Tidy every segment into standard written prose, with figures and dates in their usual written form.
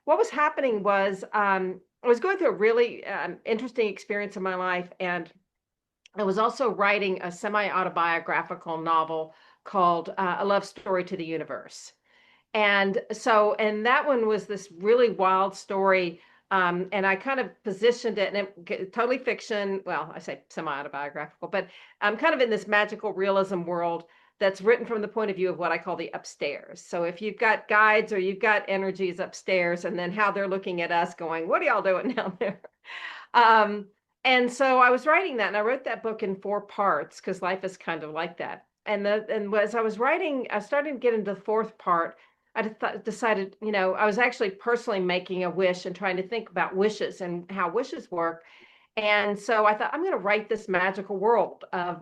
what was happening was I was going through a really interesting experience in my life, and I was also writing a semi-autobiographical novel called A Love Story to the Universe. And that one was this really wild story. And I kind of positioned it, and totally fiction. Well, I say semi-autobiographical, but I'm kind of in this magical realism world that's written from the point of view of what I call the upstairs. So if you've got guides or you've got energies upstairs, and then how they're looking at us going, what are y'all doing down there? Um, and so I was writing that, and I wrote that book in 4 parts because life is kind of like that. And as I was writing, I started to get into the fourth part. Decided, I was actually personally making a wish and trying to think about wishes and how wishes work. And so I thought, I'm going to write this magical world of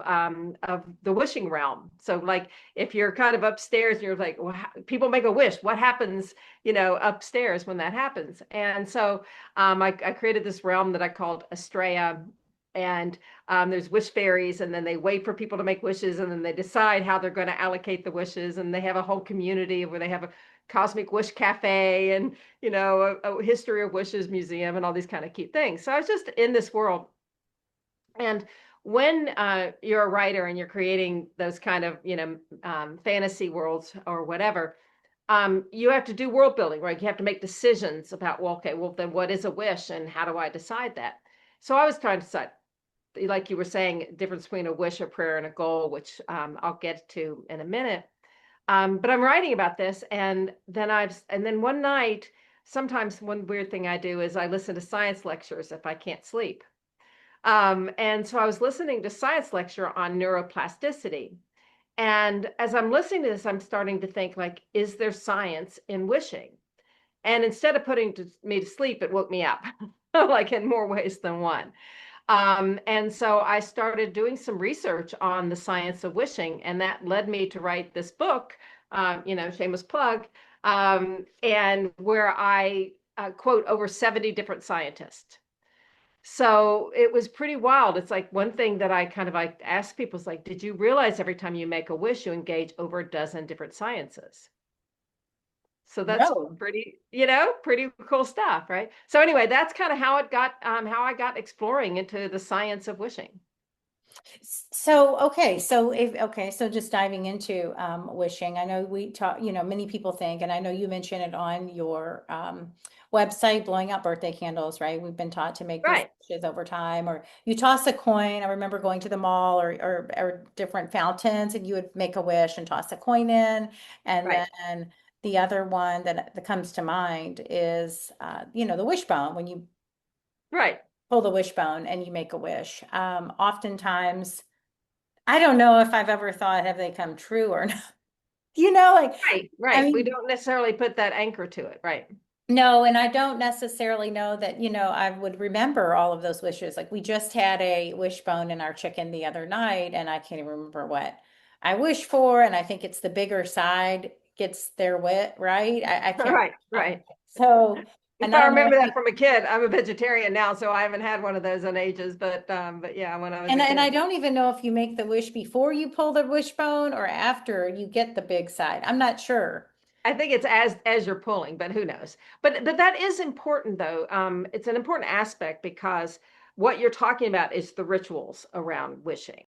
the wishing realm. So, like, if you're kind of upstairs and you're like, well, people make a wish, what happens, upstairs when that happens? And so I created this realm that I called Estrella. And there's wish fairies, and then they wait for people to make wishes, and then they decide how they're going to allocate the wishes. And they have a whole community where they have a cosmic wish cafe, and a history of wishes museum, and all these kind of cute things. So I was just in this world. And when you're a writer and you're creating those kind of fantasy worlds or whatever, you have to do world building, right? You have to make decisions about, well, okay, well, then what is a wish, and how do I decide that? So I was trying to decide, like you were saying, difference between a wish, a prayer, and a goal, which I'll get to in a minute. But I'm writing about this, and then one night, sometimes one weird thing I do is I listen to science lectures if I can't sleep. And so I was listening to science lecture on neuroplasticity. And as I'm listening to this, I'm starting to think, like, is there science in wishing? And instead of me to sleep, it woke me up, like in more ways than one. And so I started doing some research on the science of wishing, and that led me to write this book, shameless plug, and where I quote over 70 different scientists. So it was pretty wild. It's like one thing that I kind of like ask people is like, did you realize every time you make a wish, you engage over a dozen different sciences? So that's No. pretty cool stuff, right? So anyway, that's kind of how I got exploring into the science of wishing. So just diving into wishing. I know we talk, many people think, and I know you mentioned it on your website, blowing up birthday candles, right? We've been taught to make these Right, wishes over time, or you toss a coin. I remember going to the mall or different fountains, and you would make a wish and toss a coin in. And right, then the other one that comes to mind is the wishbone, when you right, pull the wishbone and you make a wish. Oftentimes, I don't know if I've ever thought, have they come true or not? Like, right, I right. We mean, don't necessarily put that anchor to it, right? no, and I don't necessarily know that, I would remember all of those wishes. Like we just had a wishbone in our chicken the other night, and I can't even remember what I wish for. And I think it's the bigger side gets their wit, right? I can't. Right, right. So, If and I I don't know remember if that you, from a kid, I'm a vegetarian now, so I haven't had one of those in ages. But yeah, when I was a and I kid. don't even know if you make the wish before you pull the wishbone or after you get the big side. I'm not sure. I think it's as you're pulling, but who knows? But that is important though. It's an important aspect because what you're talking about is the rituals around wishing.